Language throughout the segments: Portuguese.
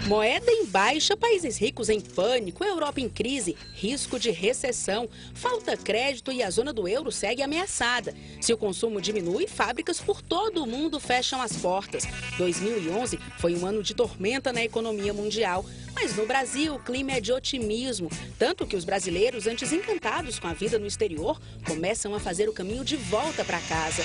Moeda em baixa, países ricos em pânico, Europa em crise, risco de recessão, falta crédito e a zona do euro segue ameaçada. Se o consumo diminui, fábricas por todo o mundo fecham as portas. 2011 foi um ano de tormenta na economia mundial. Mas no Brasil, o clima é de otimismo. Tanto que os brasileiros, antes encantados com a vida no exterior, começam a fazer o caminho de volta para casa.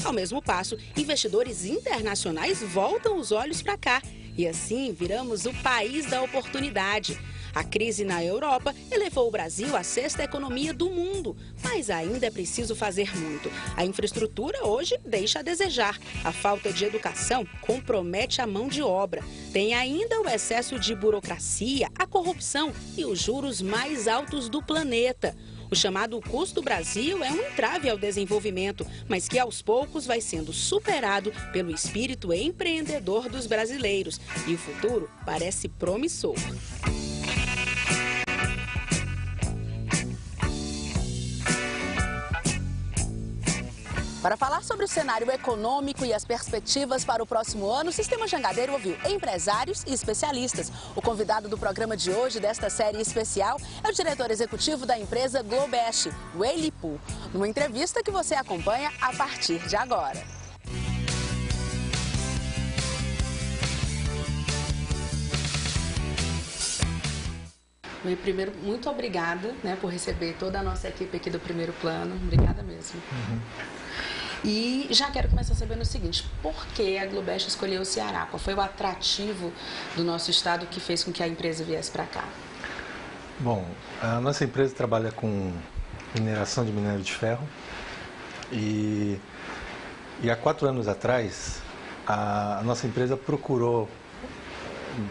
Ao mesmo passo, investidores internacionais voltam os olhos para cá. E assim viramos o país da oportunidade. A crise na Europa elevou o Brasil à sexta economia do mundo. Mas ainda é preciso fazer muito. A infraestrutura hoje deixa a desejar. A falta de educação compromete a mão de obra. Tem ainda o excesso de burocracia, a corrupção e os juros mais altos do planeta. O chamado custo Brasil é um entrave ao desenvolvimento, mas que aos poucos vai sendo superado pelo espírito empreendedor dos brasileiros. E o futuro parece promissor. Para falar sobre o cenário econômico e as perspectivas para o próximo ano, o Sistema Jangadeiro ouviu empresários e especialistas. O convidado do programa de hoje, desta série especial, é o diretor executivo da empresa Globest, Weili Poo, numa entrevista que você acompanha a partir de agora. Primeiro, muito obrigada, por receber toda a nossa equipe aqui do Primeiro Plano. Obrigada mesmo. E já quero começar sabendo o seguinte: por que a Globest escolheu o Ceará? Qual foi o atrativo do nosso estado que fez com que a empresa viesse para cá? Bom, a nossa empresa trabalha com mineração de minério de ferro e há 4 anos atrás a nossa empresa procurou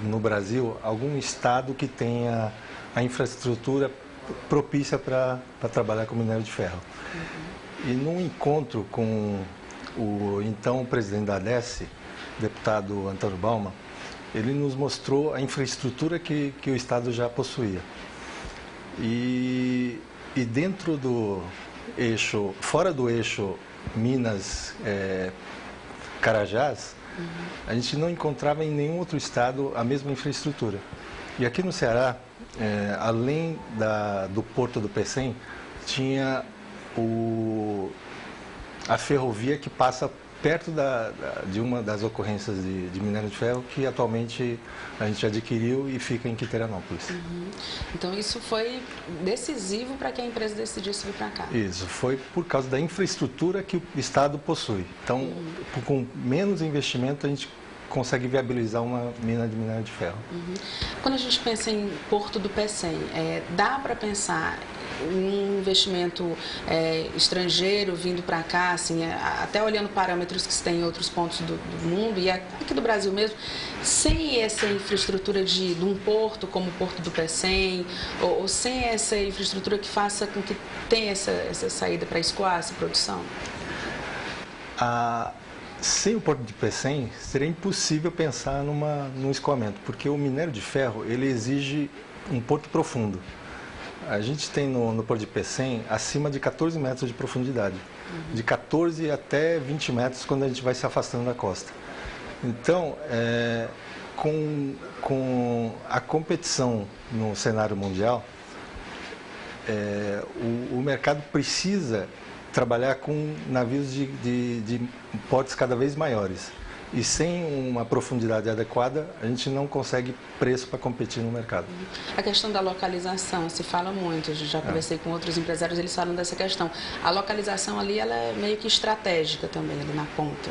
no Brasil algum estado que tenha a infraestrutura propícia para trabalhar com minério de ferro. E num encontro com o então presidente da ADESC, deputado Antônio Bauman, ele nos mostrou a infraestrutura que o estado já possuía. E dentro do eixo, fora do eixo Minas-Carajás, a gente não encontrava em nenhum outro estado a mesma infraestrutura. E aqui no Ceará, além do Porto do Pecém, tinha a ferrovia que passa perto de uma das ocorrências de minério de ferro, que atualmente a gente adquiriu e fica em Quiterianópolis. Então isso foi decisivo para que a empresa decidisse vir para cá? Isso, foi por causa da infraestrutura que o estado possui. Então, com menos investimento, a gente consegue viabilizar uma mina de minério de ferro. Quando a gente pensa em Porto do Pecém, dá para pensar um investimento estrangeiro vindo para cá, assim, até olhando parâmetros que se tem em outros pontos do mundo e aqui do Brasil mesmo, sem essa infraestrutura de um porto como o Porto do Pecém, ou sem essa infraestrutura que faça com que tenha essa saída para escoar essa produção? Sem o Porto de Pecém, seria impossível pensar num escoamento, porque o minério de ferro ele exige um porto profundo. A gente tem no Porto de Pecém acima de 14 metros de profundidade, de 14 até 20 metros quando a gente vai se afastando da costa. Então, com a competição no cenário mundial, o mercado precisa trabalhar com navios de portes cada vez maiores. E sem uma profundidade adequada, a gente não consegue preço para competir no mercado. A questão da localização se fala muito. Eu já conversei com outros empresários, eles falam dessa questão. A localização ali, ela é meio que estratégica também, ali na ponta.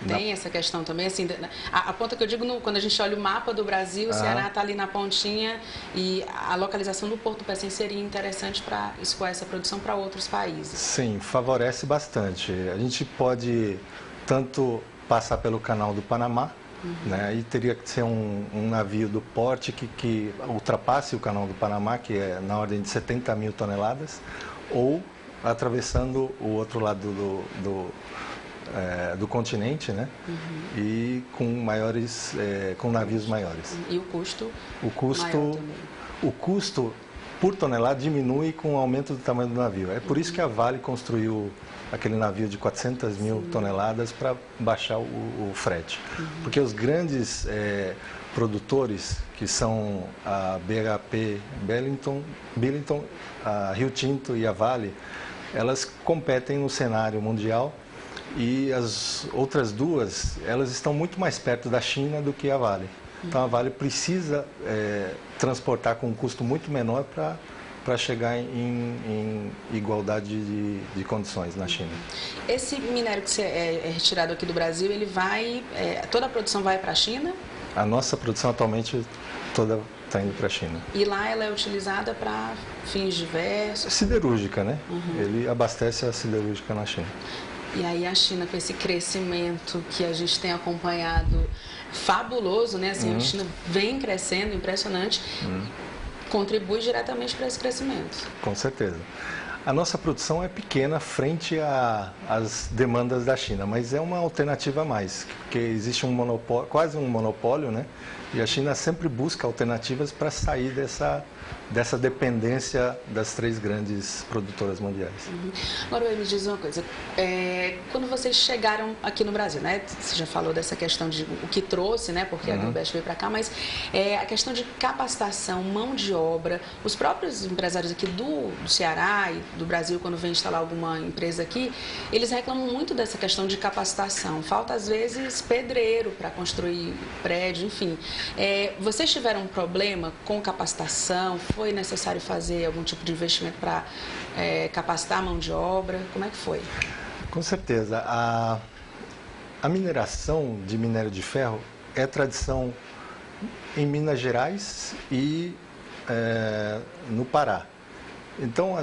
Tem essa questão também, assim, a ponta que eu digo, quando a gente olha o mapa do Brasil, o Ceará está ali na pontinha e a localização do Porto do Pecém seria interessante para escoar essa produção para outros países. Sim, favorece bastante. A gente pode tanto passar pelo canal do Panamá, e teria que ser um navio do porte que ultrapasse o canal do Panamá, que é na ordem de 70 mil toneladas, ou atravessando o outro lado do continente, e com navios maiores. E o custo? O custo por tonelada diminui com o aumento do tamanho do navio. É por isso que a Vale construiu aquele navio de 400 mil toneladas para baixar o frete. Porque os grandes produtores, que são a BHP, Billington, a Rio Tinto e a Vale, elas competem no cenário mundial e as outras duas, elas estão muito mais perto da China do que a Vale. Então a Vale precisa transportar com um custo muito menor para chegar em igualdade de condições na China. Esse minério que é retirado aqui do Brasil, ele vai, toda a produção vai para a China? A nossa produção atualmente toda está indo para a China. E lá ela é utilizada para fins diversos? Siderúrgica, né? Ele abastece a siderúrgica na China. E aí a China, com esse crescimento que a gente tem acompanhado, fabuloso, né? Assim, a China vem crescendo, impressionante, contribui diretamente para esse crescimento. Com certeza. A nossa produção é pequena frente às demandas da China, mas é uma alternativa a mais, porque existe um monopólio, quase um monopólio, né? E a China sempre busca alternativas para sair dessa dependência das três grandes produtoras mundiais. Agora, me diz uma coisa, quando vocês chegaram aqui no Brasil, né? Você já falou dessa questão de o que trouxe, né? Porque a Globest veio para cá, mas a questão de capacitação, mão de obra, os próprios empresários aqui do Ceará e do Brasil, quando vem instalar alguma empresa aqui, eles reclamam muito dessa questão de capacitação. Falta, às vezes, pedreiro para construir prédio, enfim. Vocês tiveram um problema com capacitação? Foi necessário fazer algum tipo de investimento para capacitar a mão de obra? Como é que foi? Com certeza. A mineração de minério de ferro é tradição em Minas Gerais e no Pará. Então,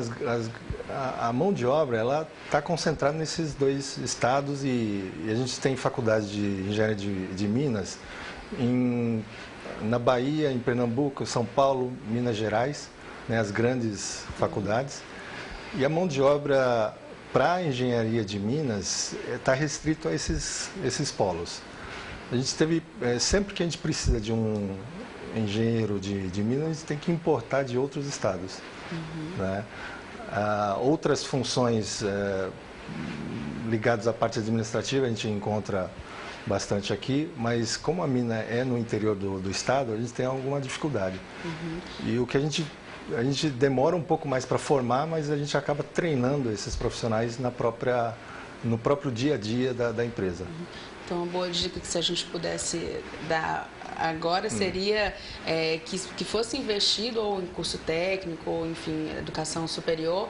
a mão de obra ela está concentrada nesses dois estados e a gente tem faculdade de engenharia de Minas na Bahia, em Pernambuco, São Paulo, Minas Gerais, né, as grandes faculdades. E a mão de obra para a engenharia de Minas está restrito a esses polos. A gente teve, sempre que a gente precisa de um engenheiro de Minas, a gente tem que importar de outros estados. Né? Outras funções ligadas à parte administrativa a gente encontra bastante aqui, mas como a mina é no interior do estado, a gente tem alguma dificuldade. E o que a gente demora um pouco mais para formar, mas a gente acaba treinando esses profissionais no próprio dia a dia da empresa. Então, uma boa dica que se a gente pudesse dar agora seria que fosse investido ou em curso técnico, ou enfim, educação superior,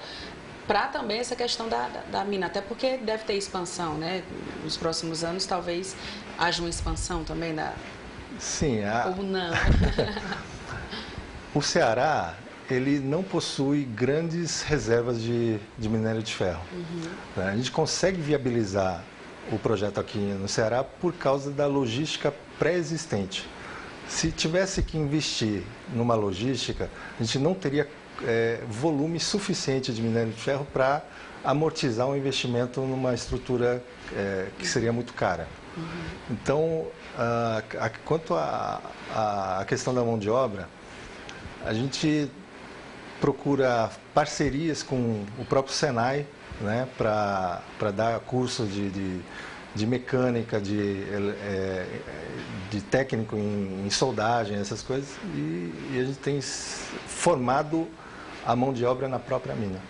para também essa questão da mina, até porque deve ter expansão, né? Nos próximos anos talvez haja uma expansão também da... Sim. Ou não. O Ceará, ele não possui grandes reservas de minério de ferro. A gente consegue viabilizar o projeto aqui no Ceará por causa da logística pré-existente. Se tivesse que investir numa logística, a gente não teria volume suficiente de minério de ferro para amortizar um investimento numa estrutura que seria muito cara. Então, quanto à questão da mão de obra, a gente procura parcerias com o próprio Senai, né, para dar curso de mecânica, de técnico em soldagem, essas coisas, e a gente tem formado a mão de obra na própria mina.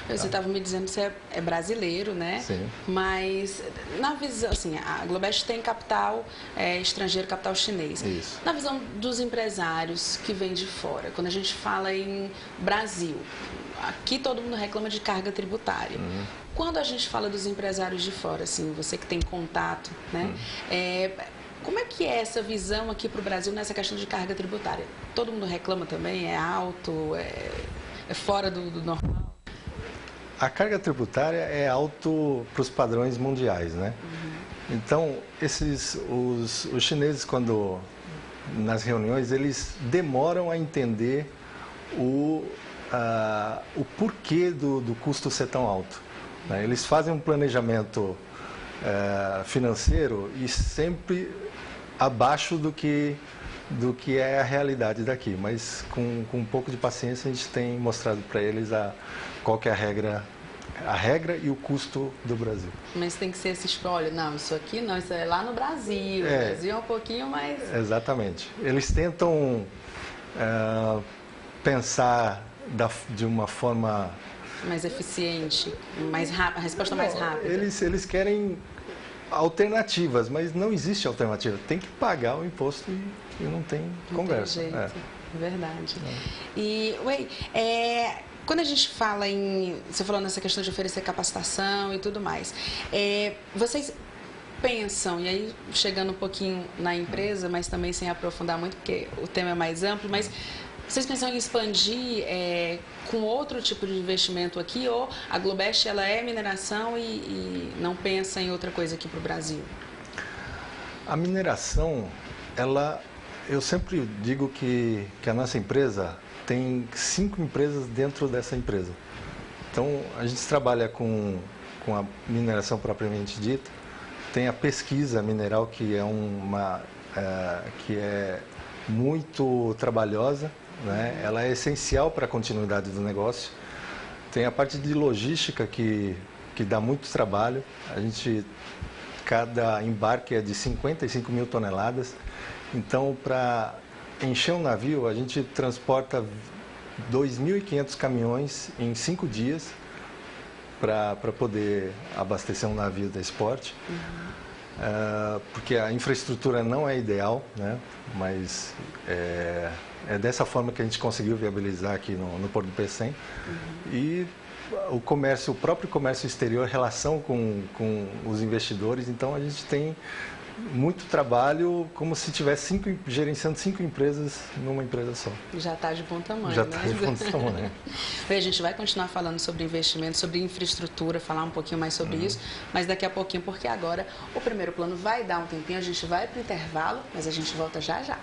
Você estava me dizendo que você é brasileiro, né? Sim. Mas, na visão, assim, a Globest tem capital estrangeiro, capital chinês. Isso. Na visão dos empresários que vêm de fora, quando a gente fala em Brasil, aqui todo mundo reclama de carga tributária. Quando a gente fala dos empresários de fora, assim, você que tem contato, né? Como é que é essa visão aqui para o Brasil nessa questão de carga tributária? Todo mundo reclama também? É alto? É fora do normal? A carga tributária é alto para os padrões mundiais, né? Então, os chineses, quando nas reuniões, eles demoram a entender o porquê do custo ser tão alto. Né? Eles fazem um planejamento financeiro e sempre abaixo do que do que é a realidade daqui, mas com um pouco de paciência a gente tem mostrado para eles qual que é a regra e o custo do Brasil. Mas tem que ser esse olha, não, isso aqui não, isso é lá no Brasil, o Brasil é um pouquinho mais... Exatamente. Eles tentam pensar de uma forma... mais eficiente, mais rápida, a resposta mais rápida. Eles querem alternativas, mas não existe alternativa. Tem que pagar o imposto e não tem conversa. Tem jeito. Verdade. E, quando a gente fala você falou nessa questão de oferecer capacitação e tudo mais, vocês pensam, e aí chegando um pouquinho na empresa, mas também sem aprofundar muito, porque o tema é mais amplo, mas vocês pensam em expandir com outro tipo de investimento aqui, ou a Globest ela é mineração e não pensa em outra coisa aqui para o Brasil? A mineração, eu sempre digo que a nossa empresa tem 5 empresas dentro dessa empresa. Então, a gente trabalha com a mineração propriamente dita, tem a pesquisa mineral, que é muito trabalhosa, né? Ela é essencial para a continuidade do negócio. Tem a parte de logística que dá muito trabalho. Cada embarque é de 55 mil toneladas. Então, para encher um navio, a gente transporta 2.500 caminhões em 5 dias para poder abastecer um navio desse porte. Porque a infraestrutura não é ideal, né? Mas é dessa forma que a gente conseguiu viabilizar aqui no Porto do Pecém. E o próprio comércio exterior, relação com os investidores, então a gente tem muito trabalho, como se estivesse gerenciando 5 empresas numa empresa só. Já está de bom tamanho, Já está de bom tamanho. A gente vai continuar falando sobre investimento, sobre infraestrutura, falar um pouquinho mais sobre isso, mas daqui a pouquinho, porque agora o primeiro plano vai dar um tempinho, a gente vai para o intervalo, mas a gente volta já já.